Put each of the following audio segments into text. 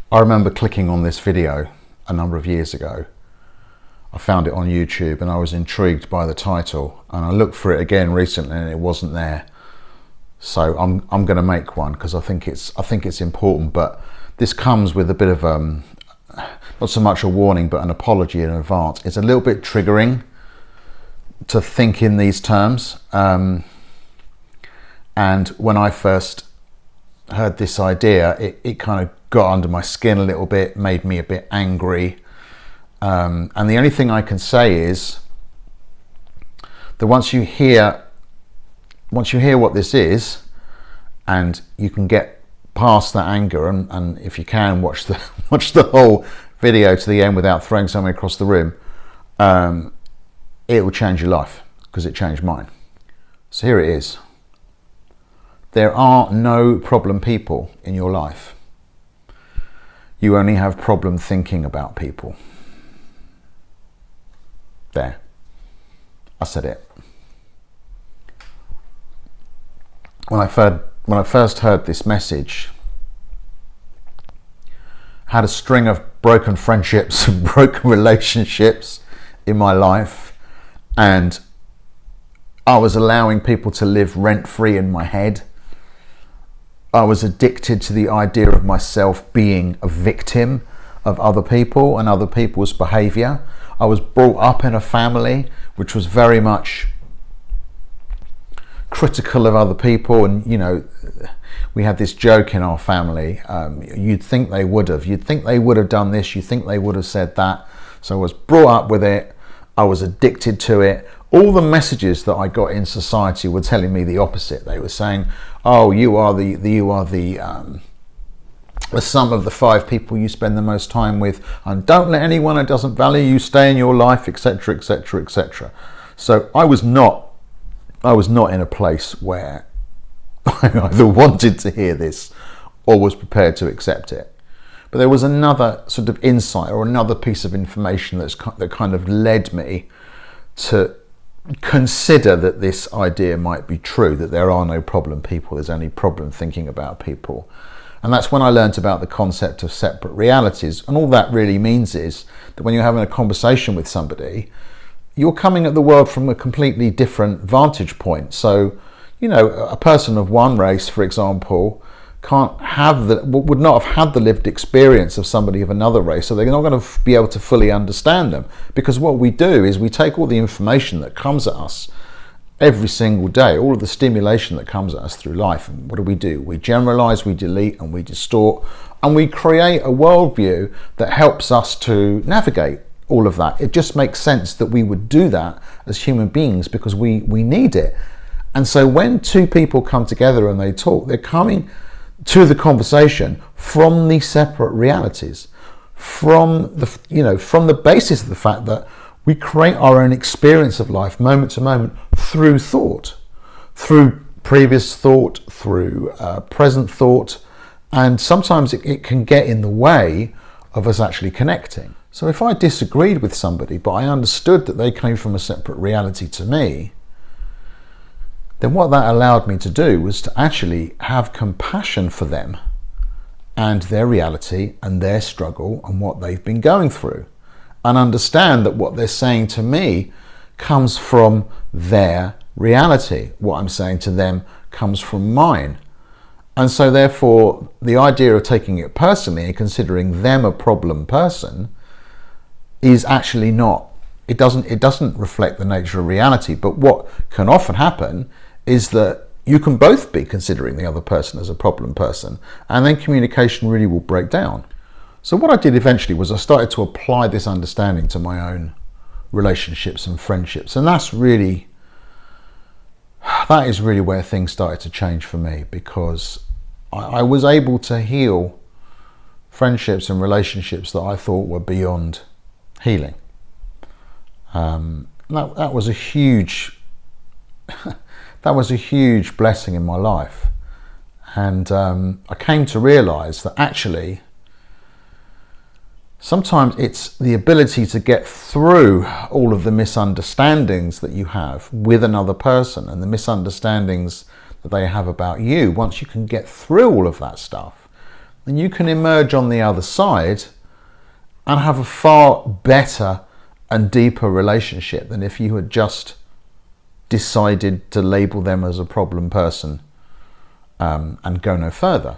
I remember clicking on this video a number of years ago. I found it on YouTube and I was intrigued by the title, and I looked for it again recently and it wasn't there. So I'm going to make one because I think it's important. But this comes with a bit of not so much a warning but an apology in advance. It's a little bit triggering to think in these terms, and when I first heard this idea, it kind of got under my skin a little bit, made me a bit angry, and the only thing I can say is that once you hear what this is, and you can get past that anger, and if you can watch the whole video to the end without throwing something across the room, it will change your life, because it changed mine. So here it is. There are no problem people in your life. You only have problem thinking about people. There. I said it. When I first heard this message, I had a string of broken friendships and broken relationships in my life, and I was allowing people to live rent-free in my head. I was addicted to the idea of myself being a victim of other people and other people's behaviour. I was brought up in a family which was very much critical of other people, and we had this joke in our family, you'd think they would have done this, you'd think they would have said that. So I was brought up with it, I was addicted to it. All the messages that I got in society were telling me the opposite. They were saying, oh, you are the sum of the 5 people you spend the most time with, and don't let anyone who doesn't value you stay in your life, etc., etc., etc. So I was not in a place where I either wanted to hear this or was prepared to accept it. But there was another sort of insight or another piece of information that kind of led me to consider that this idea might be true, that there are no problem people, there's only problem thinking about people. And that's when I learned about the concept of separate realities. And all that really means is that when you're having a conversation with somebody, you're coming at the world from a completely different vantage point. So, a person of one race, for example, would not have had the lived experience of somebody of another race, so they're not going to be able to fully understand them. Because what we do is we take all the information that comes at us every single day, all of the stimulation that comes at us through life, and what do? We generalize, we delete, and we distort, and we create a worldview that helps us to navigate all of that. It just makes sense that we would do that as human beings because we need it. And so when two people come together and they talk, they're coming to the conversation from these separate realities, from the basis of the fact that we create our own experience of life moment to moment through thought, through previous thought, through present thought, and sometimes it can get in the way of us actually connecting. So if I disagreed with somebody but I understood that they came from a separate reality to me, then what that allowed me to do was to actually have compassion for them and their reality and their struggle and what they've been going through, and understand that what they're saying to me comes from their reality. What I'm saying to them comes from mine. And so therefore, the idea of taking it personally and considering them a problem person is actually not, it doesn't reflect the nature of reality. But what can often happen is that you can both be considering the other person as a problem person, and then communication really will break down. So what I did eventually was I started to apply this understanding to my own relationships and friendships, and that is really where things started to change for me, because I was able to heal friendships and relationships that I thought were beyond healing. That was a huge blessing in my life, and I came to realize that actually sometimes it's the ability to get through all of the misunderstandings that you have with another person and the misunderstandings that they have about you. Once you can get through all of that stuff, And you can emerge on the other side and have a far better and deeper relationship than if you had just decided to label them as a problem person and go no further.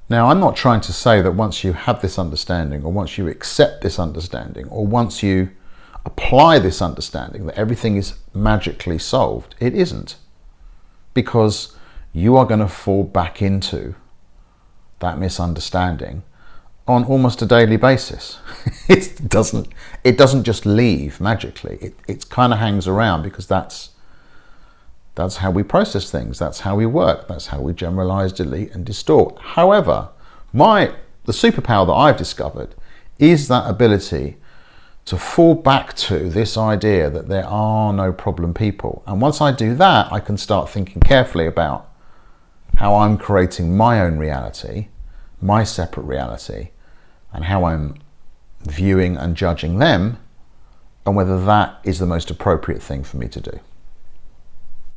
Now, I'm not trying to say that once you have this understanding, or once you accept this understanding, or once you apply this understanding, that everything is magically solved. It isn't, because you are going to fall back into that misunderstanding on almost a daily basis. It doesn't just leave magically. It kind of hangs around, because that's how we process things. That's how we work. That's how we generalize, delete, and distort. However, the superpower that I've discovered is that ability to fall back to this idea that there are no problem people. And once I do that, I can start thinking carefully about how I'm creating my own reality, my separate reality, and how I'm viewing and judging them, and whether that is the most appropriate thing for me to do.